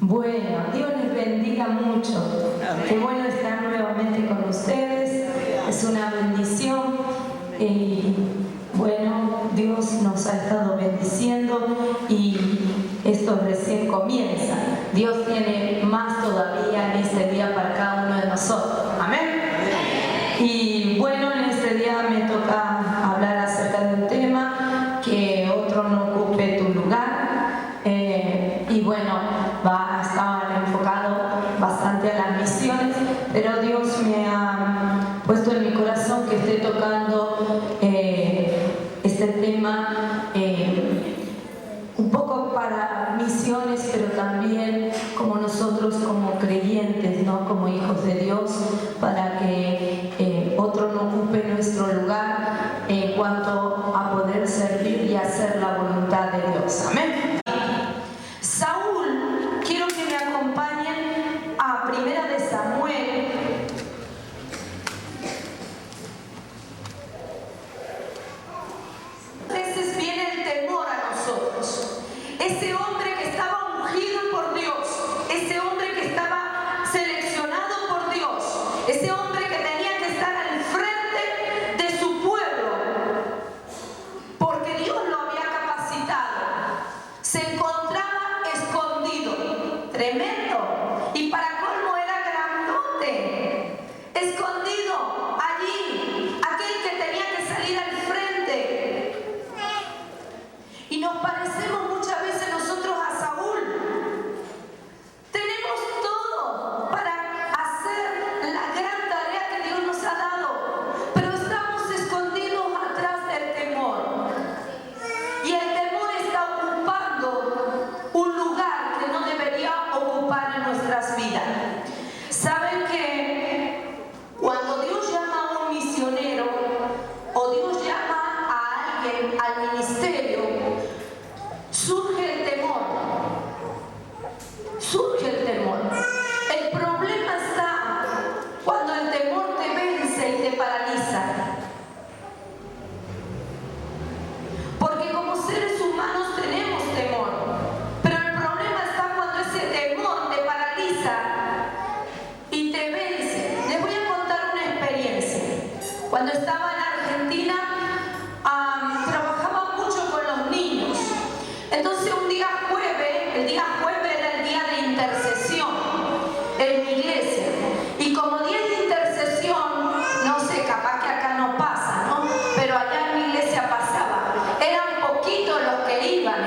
Bueno, Dios les bendiga mucho. Qué bueno estar nuevamente con ustedes. Es una bendición. Y bueno, Dios nos ha estado bendiciendo y esto recién comienza. Dios tiene más todavía en este día para cada uno de nosotros. Amén. Y bueno, en este día me toca hablar acerca de un tema: que otro no ocupe tu lugar. Y bueno, va a estar enfocado bastante a las misiones, pero Dios me ha puesto en mi corazón que esté tocando este tema un poco para misiones, pero también como nosotros como creyentes, ¿no? Como hijos de Dios, para que otro no ocupe nuestro lugar en cuanto a poder servir y hacer la voluntad de Dios. Amén. Saúl, quiero que me acompañen a Primera de Samuel. A veces viene el temor a nosotros. Ese hombre que estaba ungido por Dios, ese hombre que estaba seleccionado por Dios, ese hombre que tenía que estar al frente de su pueblo, porque Dios lo había capacitado, se encontraba escondido, tremendo, y para colmo era grandote, escondido allí, aquel que tenía que salir al frente. Y nos parecemos muchas veces nosotros a Saúl. Tenemos todo para hacer la gran tarea que Dios nos ha dado, pero estamos escondidos atrás del temor. Y el temor está ocupando un lugar que no debería ocupar en nuestras vidas. ¿Saben que cuando Dios llama a un misionero o Dios llama a alguien al ministerio, surge el temor? Surge el temor. El problema está cuando el temor te vence y te paraliza. Porque como seres humanos tenemos temor, pero el problema está cuando ese temor te paraliza y te vence. Les voy a contar una experiencia. Cuando estaba en Argentina, trabajaba mucho con los niños. Entonces un día jueves, el día jueves era el día de intercesión en mi iglesia. Y como día de intercesión, no sé, capaz que acá no pasa, ¿no? Pero allá en mi iglesia pasaba. Eran poquitos los que iban,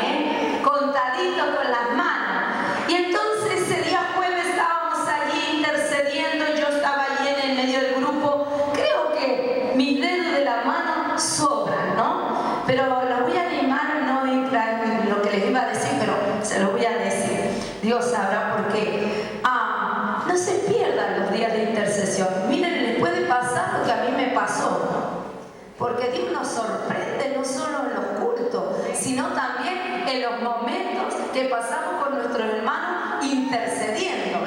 contaditos con las manos. Y entonces ese día jueves estábamos allí intercediendo y yo estaba allí en el medio del grupo. Creo que mis dedos de la mano sobran, ¿no? Pero la voy a animar, no entrar en lo que les iba a decir, pero se lo voy a decir. Dios sabrá por qué. No se pierdan los días de intercesión. Miren, les puede pasar lo que a mí me pasó. Porque Dios nos sorprende no solo en los cultos, sino también en los momentos que pasamos con nuestros hermanos intercediendo.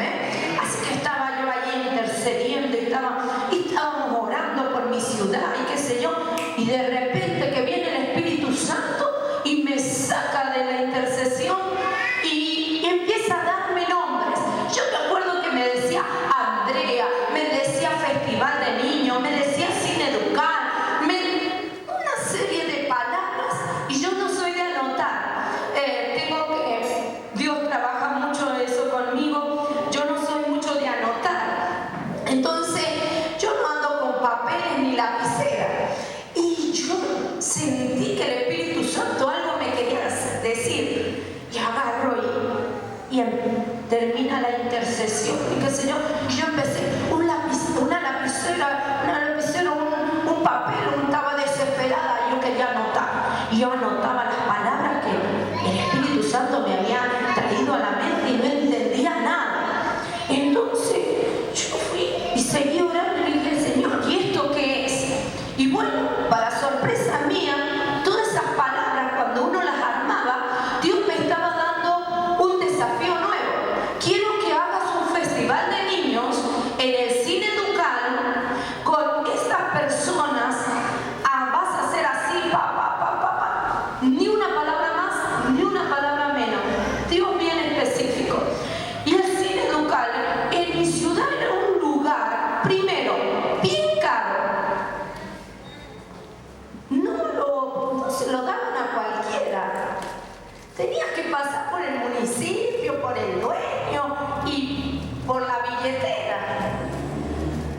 Así que estaba yo allí intercediendo y estábamos orando por mi ciudad y qué sé yo. Y de repente que viene el Espíritu Santo y me saca de la intercesión y empieza a darme nombres. Yo me acuerdo que me decía Andrea, me decía Festival de Niños, me decía Sin Educar, una serie de palabras, y yo no soy de anotar. Dios trabaja mucho eso conmigo, yo no soy mucho de anotar. Entonces yo no ando con papeles ni lapicera. Y yo sentí que el Espíritu Santo algo me quería decir. Y agarro y termina la intercesión. Y qué sé yo. Y yo empecé una lapicera, un papel, estaba desesperada. Y yo quería anotar. Y yo anotaba las palabras que el Espíritu Santo me había traído a la mente y no entendía nada. Entonces yo fui y seguí orando y dije: Señor, ¿y esto qué es? Y bueno, para sorpresa mía, todas esas palabras, cuando uno las armaba, Dios me estaba dando un desafío nuevo. Quiero que hagas un festival de niños en el Cine Ducal con estas personas. Vas a hacer así, ni una por el dueño y por la billetera.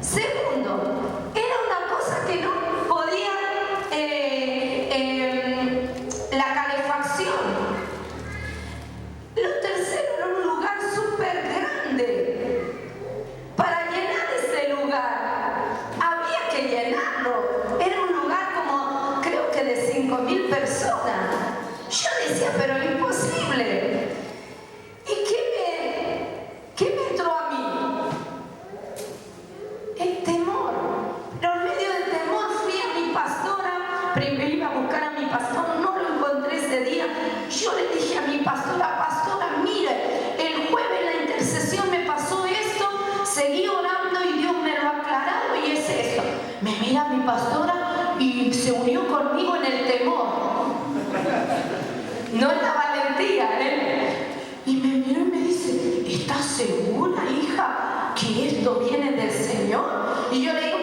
Segundo, era una cosa que no podía, la calefacción. Lo tercero, era un lugar súper grande. Para llenar ese lugar había que llenarlo. Era un lugar como, creo que de 5.000 personas. Yo decía, pero es imposible. ¿Y qué me entró a mí? El temor. Pero en medio del temor fui a mi pastora. Primero iba a buscar a mi pastor, no lo encontré ese día. Yo le dije a mi pastora, mire, el jueves la intercesión me pasó esto, seguí orando y Dios me lo ha aclarado y es esto. Me mira mi pastora y se unió conmigo en el temor. No en la valentía, Y me miró y me dice, ¿estás segura, hija, que esto viene del Señor? Y yo le digo,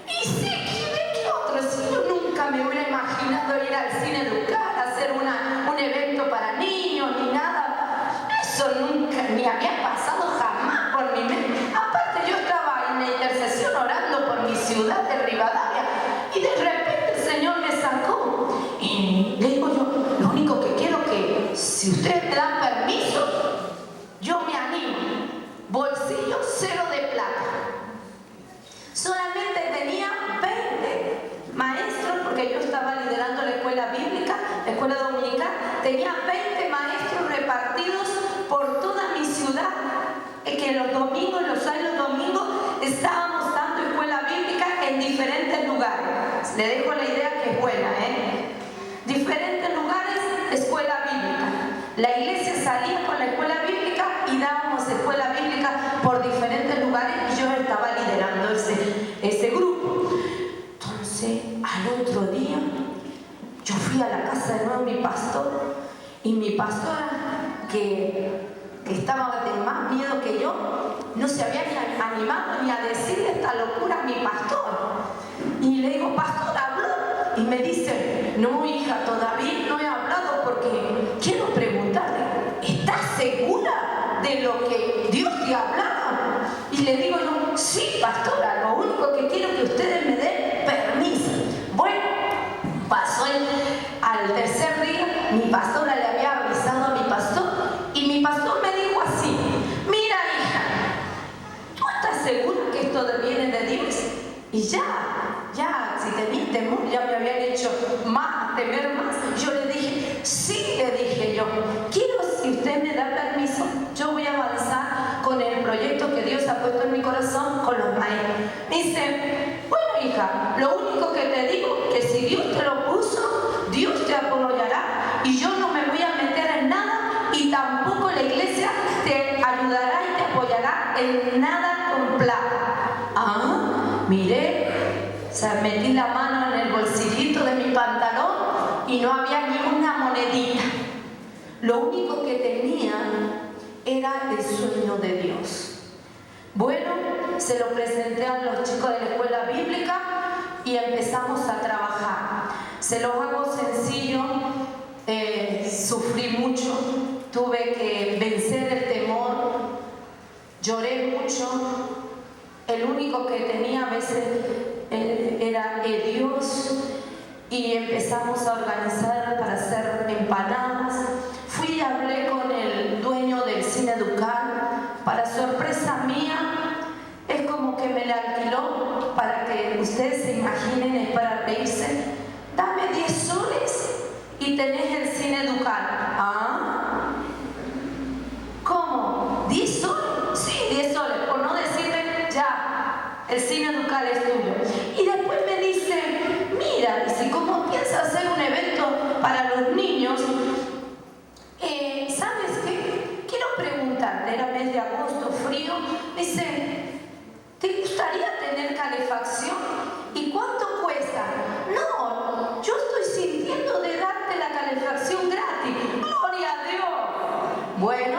¿y sí? ¿De qué otro? Si yo nunca me hubiera imaginado ir al Cine Educar, hacer un evento para niños, ni nada. Eso nunca, ni había pasado jamás por mi mente. Aparte yo estaba en la intercesión orando por mi ciudad de Rivadavia y de repente el Señor me sacó. Y le digo yo, lo único que quiero que, si ustedes me dan permiso, yo me animo. Bolsillo cero de plata. Solamente tenía 20 maestros, porque yo estaba liderando la escuela bíblica, la escuela dominical, tenía 20 maestros repartidos por toda mi ciudad, que los domingos, los sábados domingos, estábamos dando escuela bíblica en diferentes lugares. Le dejo la idea que es buena, Diferentes lugares, escuela bíblica. La iglesia salía con la escuela bíblica y dábamos escuela bíblica por diferentes lugares y yo estaba liderando ese grupo. Entonces, al otro día, yo fui a la casa de nuevo de mi pastor y mi pastora, que estaba de más miedo que yo, no se había ni animado ni a decirle esta locura a mi pastor. Y le digo, pastor, ¿habló? Y me dice, no, hija, todavía no he hablado porque quiero preguntarle, ¿estás segura de lo que Dios te ha hablado? Y le digo yo, sí, pastora, lo único que quiero es que ustedes me den permiso. Bueno, pasó al tercer día, mi pastora le había avisado a mi pastor y mi pastor me dijo así, mira, hija, ¿tú estás segura que esto viene de Dios? Y ya, si tenías temor, ya me habían hecho temer más. Yo le dije, sí, le dije yo, quiero, si usted me da permiso, yo voy a avanzar con el proyecto que Dios ha puesto en mi corazón con los maestros. Me dice, bueno, hija, lo único que te digo, que si Dios te lo puso, Dios te apoyará y yo no me voy a meter en nada y tampoco la iglesia te ayudará y te apoyará en nada con plata. Miré, o sea, metí la mano en el bolsillito de mi pantalón y no había ni una monedita. Lo único que tenía era el sueño de Dios. Bueno, se lo presenté a los chicos de la escuela bíblica y empezamos a trabajar. Se los hago sencillo, sufrí mucho, tuve que vencer el temor, lloré mucho. El único que tenía a veces era Dios y empezamos a organizar para hacer empanadas. Fui y hablé con el dueño del Cine Educar. Para sorpresa mía, es como que me la alquiló, para que ustedes se imaginen, es para reírse. Dame 10 soles y tenés el Cine Educar. ¿Ah? ¿Cómo? ¿10 soles? Sí, 10 soles, por no decirle ya, el Cine Educar es tuyo. Y después me dice, mira, si como piensas hacer un evento para los niños, ¿sabes qué? Quiero preguntarte, era mes de agosto, frío, me dice, ¿te gustaría tener calefacción? ¿Y cuánto cuesta? No, yo estoy sintiendo de darte la calefacción gratis. ¡Gloria a Dios! Bueno,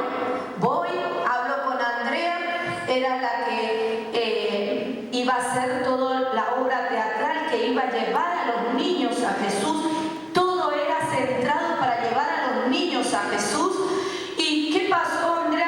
voy, hablo con Andrea, era la que iba a hacer toda la obra teatral que iba a llevar a los niños a Jesús. Todo era centrado para llevar a los niños a Jesús. ¿Y qué pasó, Andrea?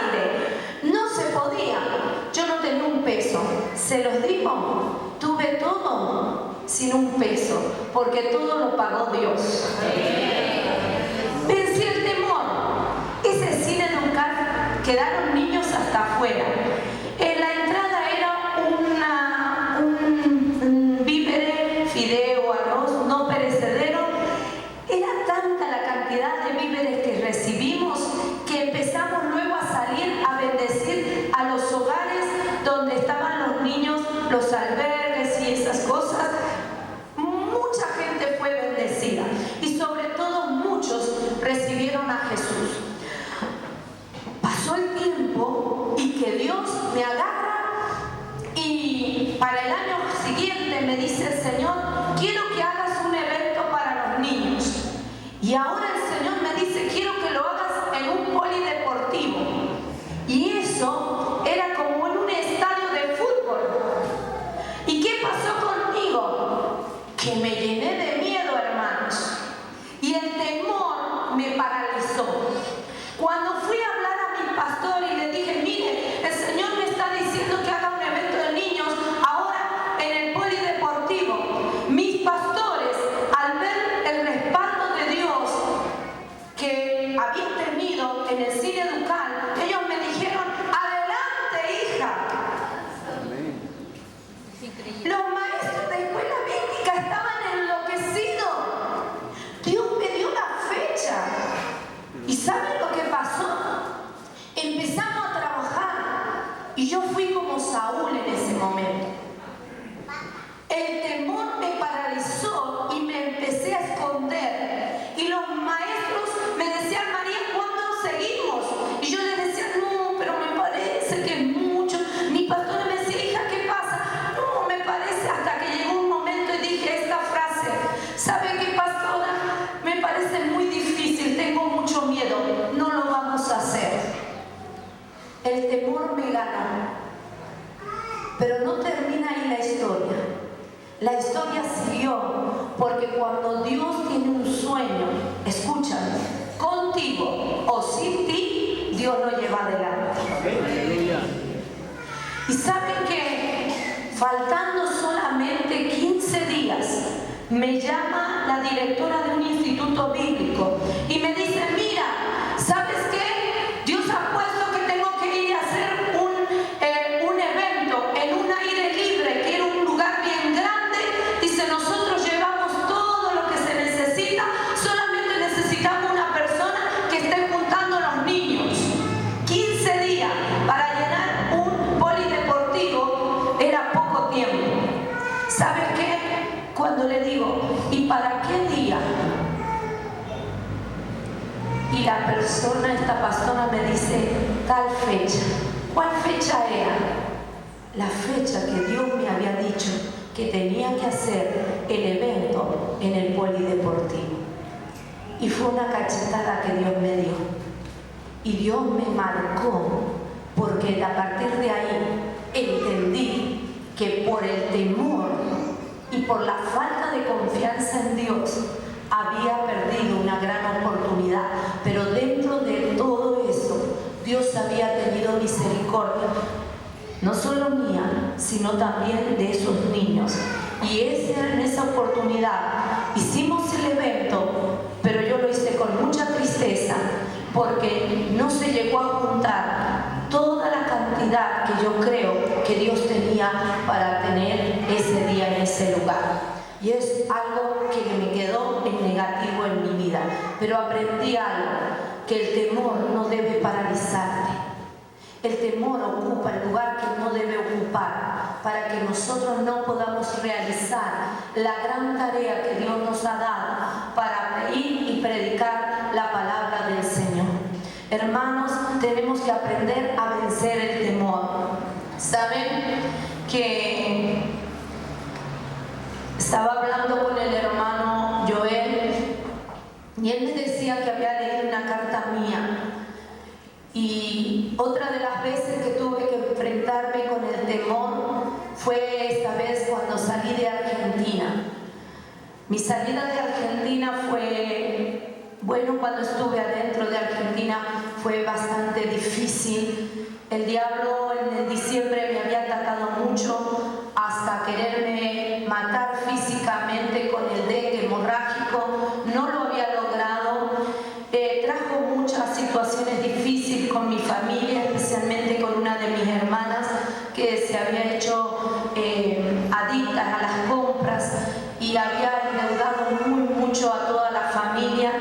aire. No se podía. Yo no tenía un peso. Se los digo, tuve todo sin un peso, porque todo lo pagó Dios. Vencí el temor. Ese Sin Educar, quedaron niños hasta afuera. En la entrada era un víver, fideo, arroz, no perecedero. Era tanta la cantidad de víveres que recibimos que empezamos luego a salir a bendecir a los hogares donde estaban los niños, los albergues y esas cosas. Mucha gente fue bendecida y sobre todo muchos recibieron a Jesús. Pasó el tiempo y que Dios me agarra y para el año siguiente me dice el Señor, quiero que hagas un evento para los niños. Y ahora el Señor me dice, quiero que lo hagas en un polideportivo. Y eso era como en un estadio de fútbol. ¿Y qué pasó conmigo? Que me llené de miedo, hermanos. Y el temor me paralizó. Cuando fui a hablar a mi pastor y le dije, mire, el Señor me está diciendo que haga un evento de niños ahora en el polideportivo. Mis pastores, al ver el respaldo de Dios que había tenido en el Sin Educar, ellos me dijeron, adelante, hija. Los maestros de escuela bíblica estaban enloquecidos. Dios me dio la fecha. ¿Y saben lo que pasó? Empezamos a trabajar y yo fui como Saúl en ese momento. El temor me paralizó y me empecé a esconder. Y los maestros me decían, María, ¿cuándo seguimos? Y yo les decía, no, pero me parece que es mucho. Mi pastora me decía, hija, ¿qué pasa? No, me parece, hasta que llegó un momento y dije esta frase. ¿Sabe qué, pastora? Me parece muy difícil, tengo mucho miedo. No lo vamos a hacer. El temor me ganó. Pero no termina ahí la historia. La historia siguió, porque cuando Dios tiene un sueño, escúchame, contigo o sin ti, Dios lo lleva adelante. Y saben que faltando solamente 15 días, me llama la directora de un instituto bíblico y me dice, mira, ¿sabes qué? Dios ha puesto que tengo que ir a hacer un evento en un aire libre, que era un lugar bien grande. Dice, nosotros llevamos todo lo que se necesita, solamente necesitamos una persona que esté juntando a los niños. 15 días para llenar un polideportivo era poco tiempo. ¿Sabes qué? Cuando le digo, ¿y para qué día? Y la persona, esta pastora me dice, tal fecha. ¿Cuál fecha era? La fecha que Dios me había dicho que tenía que hacer el evento en el polideportivo. Y fue una cachetada que Dios me dio. Y Dios me marcó, porque a partir de ahí entendí que por el temor y por la falta de confianza en Dios había perdido una gran oportunidad. Pero dentro de todo eso, Dios había tenido misericordia, no solo mía, sino también de esos niños. Y en esa oportunidad hicimos el evento, pero yo lo hice con mucha tristeza, porque no se llegó a juntar toda la cantidad que yo creo que Dios tenía para tener ese día en ese lugar. Y es algo que me quedó en negativo en mi vida. Pero aprendí algo, que el temor no debe paralizarte. El temor ocupa el lugar que no debe ocupar, para que nosotros no podamos realizar la gran tarea que Dios nos ha dado para ir y predicar la palabra del Señor. Hermanos, tenemos que aprender a vencer el temor. ¿Saben que estaba hablando con el hermano Joel y él me decía que había leído una carta mía? Y otra de las veces que tuve que enfrentarme con el temor fue esta vez cuando salí de Argentina. Mi salida de Argentina fue, bueno, cuando estuve adentro de Argentina fue bastante difícil. El diablo en diciembre me había atacado mucho hasta quererme matar físicamente con el dengue hemorrágico. No lo había logrado. Trajo muchas situaciones difíciles con mi familia, especialmente con una de mis hermanas que se había hecho adictas a las compras y había endeudado mucho a toda la familia.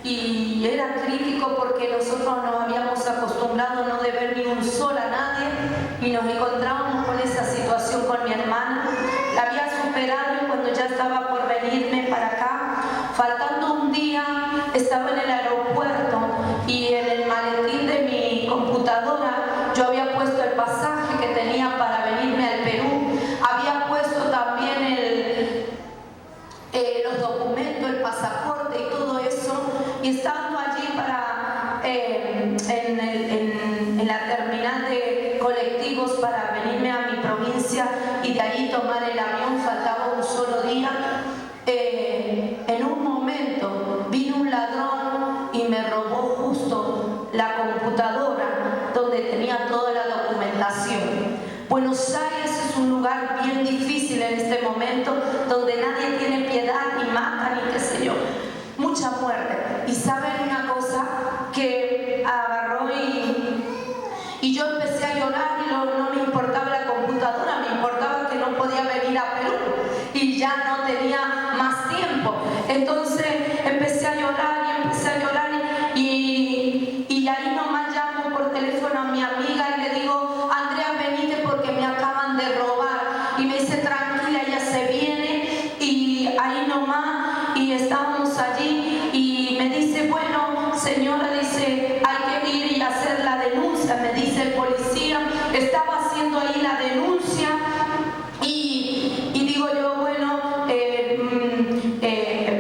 Y era crítico porque nosotros nos habíamos acostumbrado a no deber ni un sol a nadie y nos encontrábamos con esa situación con mi hermana. La había superado y cuando ya estaba por venirme para acá, faltando un día, estaba en el aeropuerto y en el maletín de mi computadora yo había puesto el pasaje que tenía para venirme al Perú. Había puesto también los documentos, el pasaporte y todo eso. Y estando allí en la terminal de colectivos para venirme a mi provincia y de allí tomar el avión, faltaba un solo día. En un momento vino un ladrón y me robó justo la computadora donde tenía toda la documentación. Buenos Aires es un lugar bien difícil en este momento, donde nadie tiene piedad, ni mata, ni qué sé yo. Mucha muerte. Y saben una cosa que agarró y yo empecé a llorar y no me importaba la computadora, me importaba que no podía venir a Perú y ya no tenía más tiempo. Entonces empecé a llorar y ahí nomás llamo por teléfono a mi amiga y le digo: Andrea, venite porque me acaban de robar. Y me dice: tranquila, ella se viene. Y ahí nomás, y estábamos allí y me dice: bueno, señora, dice, hay que ir y hacer la denuncia. Me dice el policía, estaba haciendo ahí la denuncia y digo yo, bueno,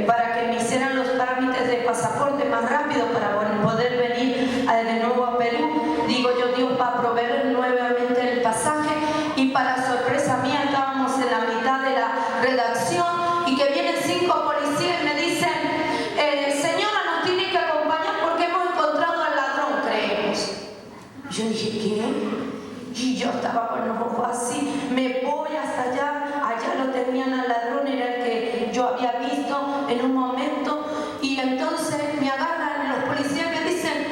para que me hicieran los trámites de pasaporte más rápido para poder venir de nuevo a Perú. Digo yo, Dios va a proveer nuevamente el pasaje. Y para sorpresa mía estábamos en la mitad de la redacción y que vienen 5 policías y me dicen: señora, nos tiene que acompañar porque hemos encontrado al ladrón, creemos. Y yo dije: ¿qué? Y yo estaba con los ojos así, me voy hasta allá lo tenían al ladrón, era el que yo había visto en un momento. Y entonces me agarran los policías y me dicen: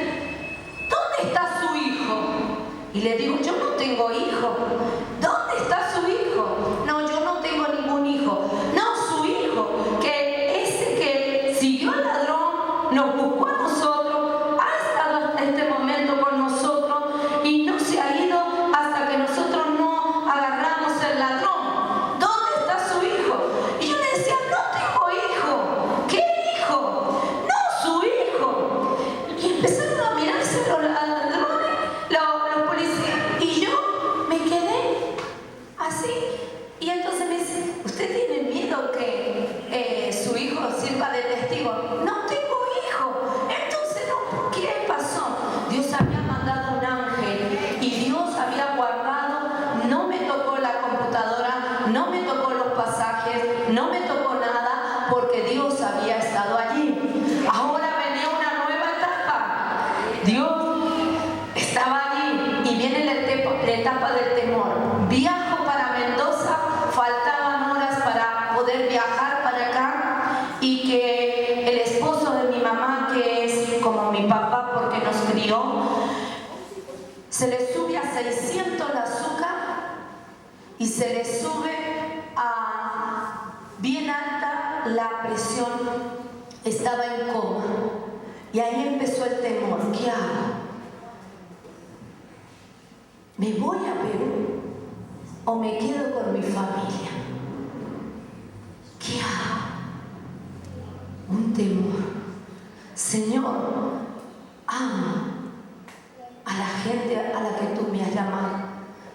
¿dónde está su hijo? Y le digo: yo no tengo hijo. ¿Dónde está su hijo? No, yo no tengo ningún hijo. No, su hijo, que ese que siguió al ladrón, nos buscó a nosotros, ha estado hasta este momento con nosotros y no se ha ido hasta que nosotros no agarramos el ladrón. ¿Dónde está su hijo? Y yo le decía: no tengo hijo. ¿Qué hijo? No, su hijo. Y empezaron a mirarse los ladrones, los policías, y yo me quedé así. Y entonces me dice: ¿usted tiene miedo que su hijo sirva de testigo? No tengo hijo. Entonces, no, ¿qué pasó? Dios había mandado un ángel y Dios había guardado. No me tocó la computadora, no me tocó los pasajes, no me tocó nada, porque Dios había estado allí. Ahora venía una nueva etapa. Dios estaba allí y viene la etapa del temor. Viajo para Mendoza, faltaban horas para poder viajar para acá, y que el esposo de mi mamá, que es como mi papá porque nos crió, se le sube a 600 el azúcar y se le sube a bien alta la presión. Estaba en coma y ahí empezó el temor. ¿Qué hago? ¿Me voy a Perú o me quedo con mi familia? ¿Qué hago? Un temor. Señor, amo a la gente a la que tú me has llamado,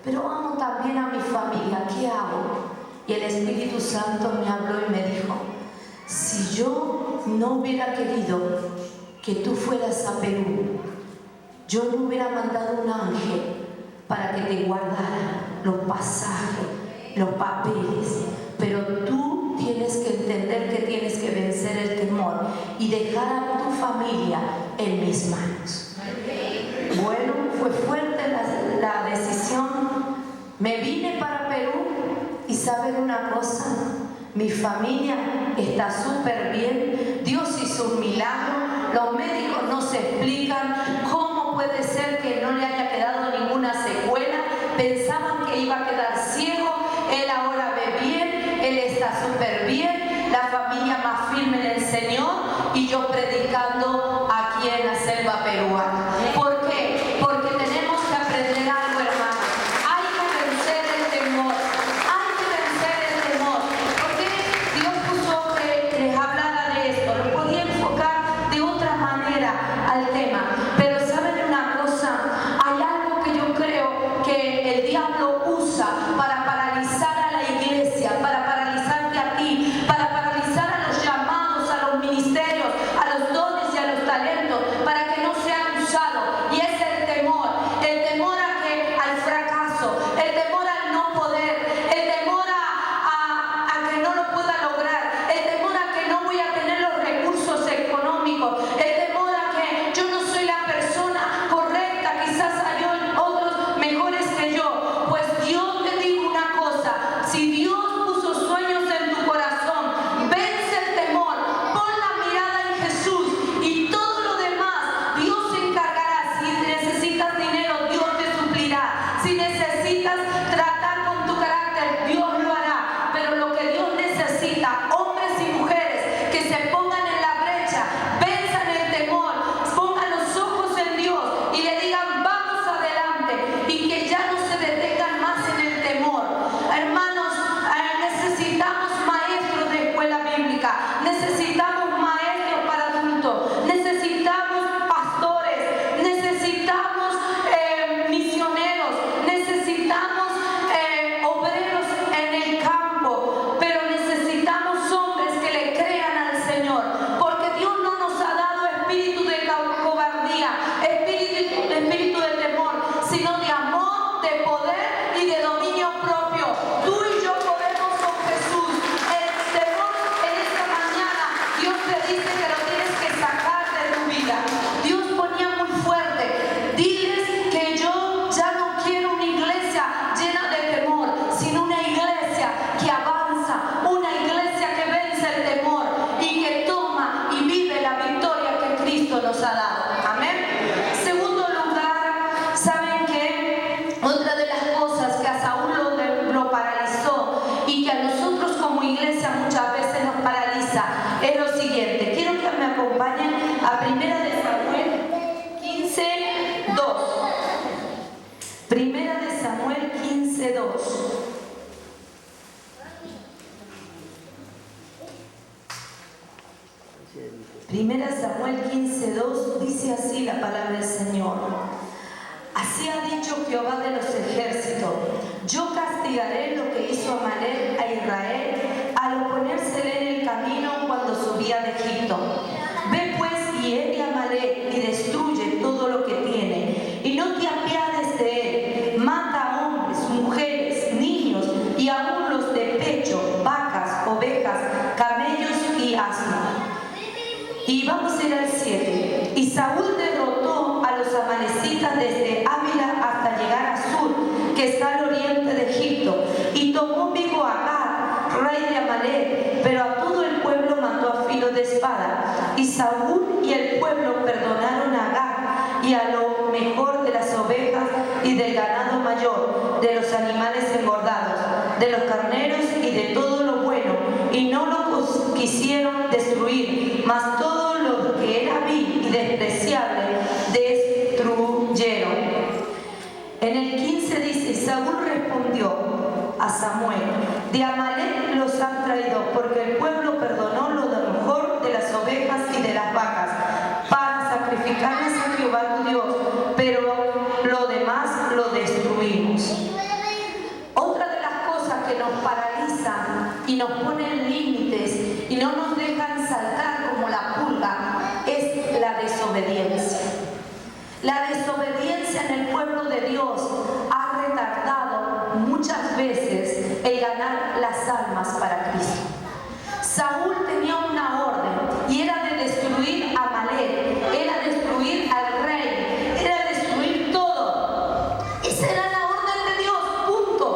pero amo también a mi familia. ¿Qué hago? Y el Espíritu Santo me habló y me dijo: si yo no hubiera querido que tú fueras a Perú, yo no hubiera mandado un ángel para que te guardara los pasajes, los papeles, pero tú tienes que entender que tienes que vencer el temor y dejar a tu familia en mis manos. Me vine para Perú y ¿saben una cosa? Mi familia está súper bien. Dios hizo un milagro. Los médicos no se explican cómo puede ser que no le haya quedado ninguna secuela. Pensaban que iba a quedar ciego. Él ahora ve bien. Él está súper bien. La familia más firme en el Señor. Y yo predicando aquí en la selva peruana. ¿Por qué? Porque tenemos que aprender algo, hermano. Hay que vencer el temor. Hay que vencer el temor. Porque Dios puso que les hablara de esto. Lo podía enfocar de otra manera al tema. Pero ¿saben una cosa? Hay algo que yo creo que el diablo usa para paralizar a la iglesia, para paralizarte a ti, para paralizar a los llamados, a los ministerios, a los dones y a los talentos, para que no sean usados. Y es el temor al fracaso, el temor al no poder, el temor a que no lo pueda lograr, el temor a que no voy a tener los recursos económicos, el temor a que yo no soy la persona correcta, quizás hay otros mejores que yo. Pues Dios te digo una cosa, si Dios puso sueños en tu corazón, vence el temor, pon la mirada en Jesús y todo lo demás Dios se encargará. Si necesitas dinero, Dios te suplirá. Si necesitas tratar con tu carácter, Dios lo hará. Pero lo que Dios necesita, hombres y mujeres que se pongan en la brecha, venzan el temor, pongan los ojos en Dios y le digan vamos adelante, y que ya no se detengan más en el temor. Hermanos, necesitamos maestros de escuela bíblica, necesitamos maestros para adultos, necesitamos pastores, necesitamos misioneros, necesitamos obreros en el campo, pero necesitamos hombres que le crean al Señor, porque Dios no nos ha dado espíritu de cobardía, espíritu de temor, sino de amor, de poder y de dominio propio. Tú y yo podemos con Jesús. El temor en esta mañana, Dios te dice que lo tienes que sacar de tu vida. Dios ponía muy fuerte, diles que yo ya no quiero una iglesia llena de temor, sino una iglesia que avanza, una iglesia que vence el temor y que toma y vive la victoria que Cristo nos ha dado. Amén. Segundo lugar, ¿saben qué? Otra de las cosas que a Saúl lo paralizó y que a nosotros como iglesia muchas veces nos paraliza es lo siguiente. Quiero que me acompañen a 1 de Samuel 15:2. 1 de Samuel 15:2. Primera Samuel 15:2 dice así la palabra del Señor. Así ha dicho Jehová de los ejércitos: yo castigaré lo que hizo Amalek a Israel al oponérsele en el camino cuando subía de Egipto. Ve pues y hiere a Amalek y destruye todo lo que tiene, y no te apiades de él. Mata a hombres, mujeres, niños y aún los de pecho, vacas, ovejas, camellos y asnos. Y vamos a ir al 7. Y Saúl derrotó a los amalecitas desde Ávila hasta llegar a Sur, que está al oriente de Egipto, y tomó vivo a Agag, rey de Amalek, pero a todo el pueblo mató a filo de espada. Y Saúl y el pueblo perdonaron a Agag y a lo mejor de las ovejas y del ganado mayor, de los animales engordados, de los carneros y de todo lo bueno, y no lo quisieron destruir, mas todo lo que era vil y despreciable destruyeron. En el 15 dice: Saúl respondió a Samuel: de Amalek los han traído, porque el pueblo perdonó lo mejor de las ovejas y de las vacas para sacrificarles a Jehová tu Dios, pero lo demás lo destruimos. Otra de las cosas que nos paralizan y nos ponen límites y no nos dejan saltar como la pulga es la desobediencia. La desobediencia en el pueblo de Dios ha retardado muchas veces el ganar las almas para Cristo. Saúl tenía una orden y era de destruir a Amalek, era destruir al rey, era destruir todo. Esa era la orden de Dios, punto.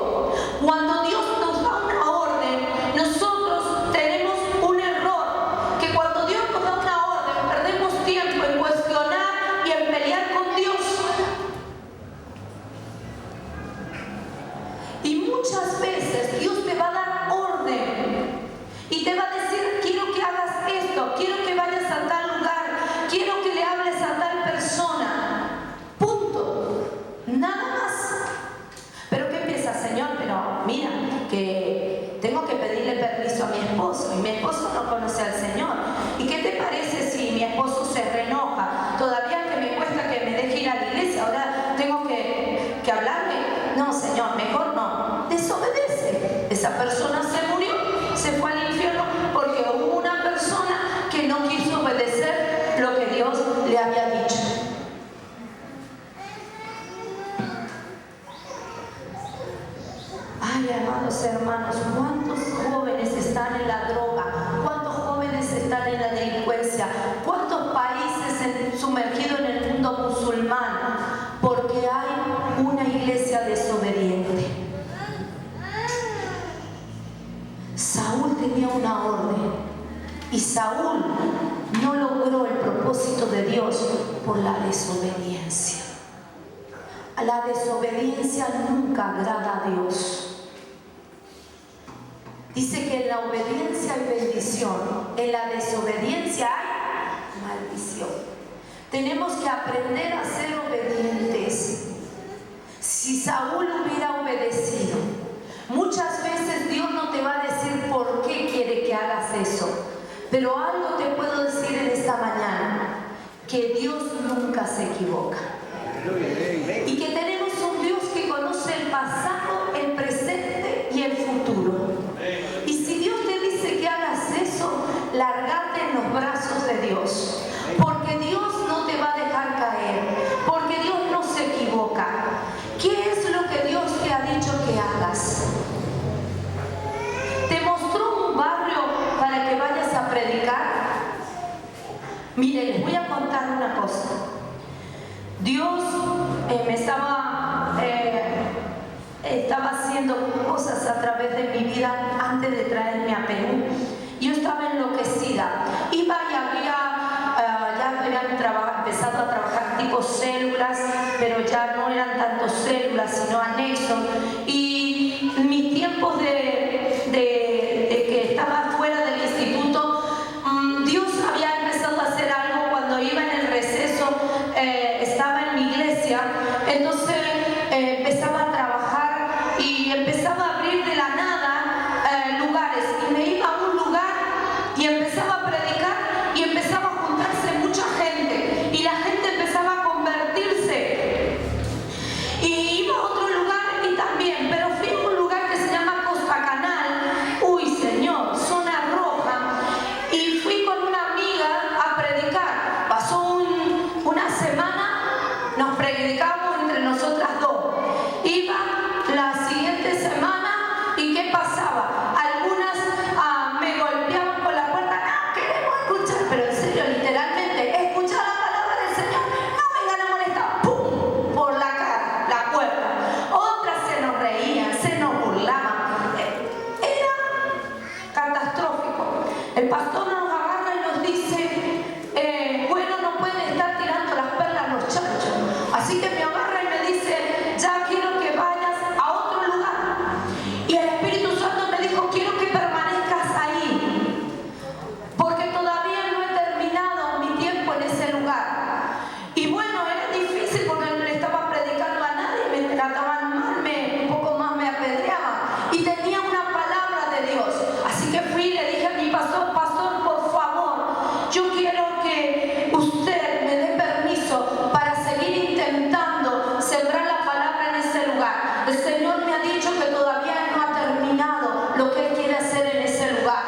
muchas veces Dios te va a dar orden y te va a decir, quiero que hagas esto, quiero que vayas a tal lugar, quiero que le hables a tal persona. Punto. Nada más. Pero ¿qué empieza, Señor? Pero mira, que tengo que pedirle permiso a mi esposo y mi esposo no conoce al Señor. ¿Y qué te parece si mi esposo se reenoja? Todavía que me cuesta que me deje ir a la iglesia, ahora tengo que hablarle. No, Señor, mejor no. Desobedece. Esa persona se murió, se fue al infierno porque hubo una persona que no quiso obedecer lo que Dios le había dicho. Ay, amados hermanos, ¿cuántos jóvenes están en la droga? ¿Cuántos jóvenes están en la delincuencia? ¿Cuántos países sumergidos en el mundo musulmán? Porque hay una iglesia desobediente. Saúl tenía una orden y Saúl no logró el propósito de Dios por la desobediencia. La desobediencia nunca agrada a Dios. Dice que en la obediencia hay bendición, en la desobediencia hay maldición. Tenemos que aprender a ser obedientes. Si Saúl hubiera obedecido, muchas veces Dios no te va a decir por qué quiere que hagas eso, pero algo te puedo decir en esta mañana, que Dios nunca se equivoca. Y que tenemos un Dios que conoce el pasado, el presente y el futuro. Y si Dios te dice que hagas eso, largate en los brazos de Dios. Porque Dios no te va a dejar caer. Porque Dios no se equivoca. ¿Qué es lo que Dios te ha dicho que hagas? ¿Te mostró un barrio para que vayas a predicar? Mire, les voy a contar una cosa. Dios me estaba haciendo cosas a través de mi vida antes de traerme a Perú. Yo estaba enloquecida. Iba y ya habían empezado a trabajar tipo células, pero ya no eran tanto células, sino anexos. Y mis tiempos de que estaba fuera del instituto, Dios había empezado a hacer algo cuando iba en el receso. Estaba en mi iglesia, entonces empezaba a trabajar y empezaba a abrir de la nada lugares, y me iba a un lugar y empezaba a predicar y empezaba a juntarse mucha gente y la gente empezaba a convertirse, y iba a otro lugar y también, pero fui a un lugar que se llama Costa Canal, uy Señor, zona roja, y fui con una amiga a predicar. Pasó una semana, nos predicamos entre nosotras dos. Iba la siguiente semana y ¿qué pasaba? Algunas me golpeaban por la puerta, no queremos escuchar, pero en serio, literalmente, escuchar la palabra del Señor, no vengan a molestar, ¡pum! Por la cara, la puerta. Otras se nos reían, se nos burlaban. Era catastrófico. El pastor nos agarra y nos dice, bueno, no pueden estar tirando las perlas los chanchos. Así que me agarra y me dice, ya quiero que vayas a otro lugar. Y el Espíritu Santo me dijo, quiero que permanezcas ahí, porque todavía no he terminado mi tiempo en ese lugar. Y bueno, era difícil porque no le estaba predicando a nadie, me trataban mal, un poco más me apedreaban. Y tenía una palabra de Dios. Así que fui y le dije a mi pastor, pastor, por favor, yo quiero que usted me dé permiso para seguir intentando sembrar la palabra en ese lugar. El Señor me ha dicho que todavía no ha terminado lo que Él quiere hacer en ese lugar.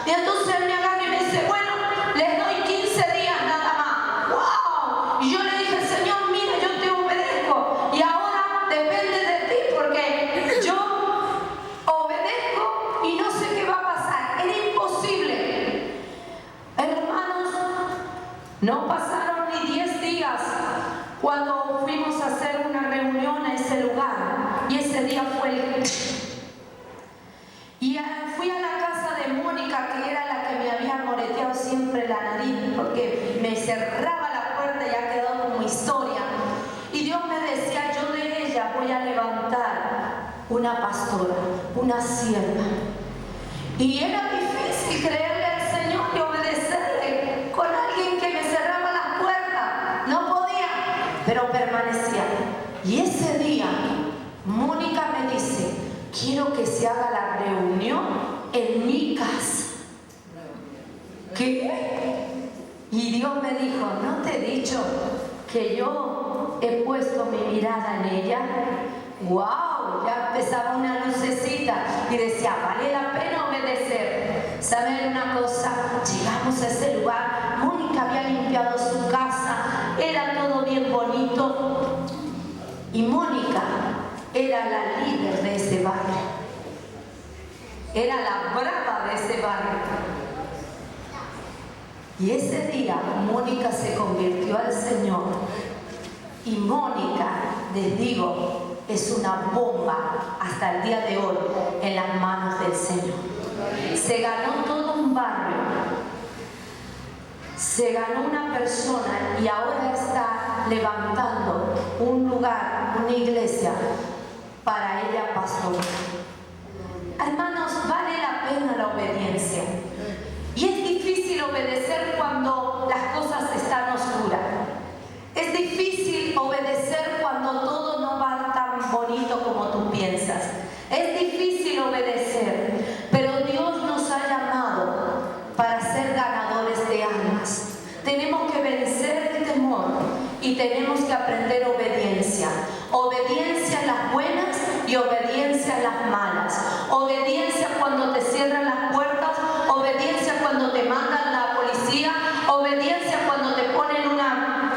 Y entonces Él me agarra y me dice, bueno, les doy 15 días nada más. ¡Wow! Y yo le dije, Señor, mira, yo te obedezco. Y ahora depende de ti, porque yo obedezco y no sé qué va a pasar. Era imposible. Hermanos, no pasaron ni 10 días cuando fuimos a hacer una reunión a ese lugar, y ese día fue el... Y fui a la casa de Mónica, que era la que me había moreteado siempre la nariz, porque me cerraba la puerta y ha quedado como historia. Y Dios me decía, yo de ella voy a levantar una pastora, una sierva. Y era difícil creerle al Señor y obedecerle con alguien que me cerraba las puertas. No podía, pero permanecía. Y ese día, Mónica me dice, quiero que se haga la reunión en mi casa. ¿Qué? Y Dios me dijo, ¿no te he dicho que yo he puesto mi mirada en ella? ¡Wow! Ya empezaba una lucecita y decía, vale la pena obedecer. ¿Saben una cosa? Llegamos a ese lugar, Mónica había limpiado su casa, era todo bien bonito. Y Mónica era la líder de ese barrio. Era la brava de ese barrio. Y ese día Mónica se convirtió al Señor. Y Mónica, les digo, es una bomba hasta el día de hoy en las manos del Señor. Se ganó todo un barrio. Se ganó una persona y ahora está levantando un lugar, una iglesia para ella pastorar. Hermanos, vale la pena la obediencia. Y es difícil obedecer cuando las cosas están oscuras. Es difícil obedecer cuando todo no va tan bonito como tú piensas. Es difícil obedecer, pero Dios nos ha llamado para ser ganadores de almas. Tenemos que vencer el temor y tenemos que aprender obediencia. Obediencia en las buenas y obediencia en las malas. Obediencia cuando te cierran las puertas, obediencia cuando te mandan la policía, obediencia cuando te ponen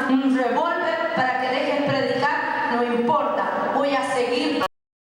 un revólver para que dejes predicar. No importa, voy a seguir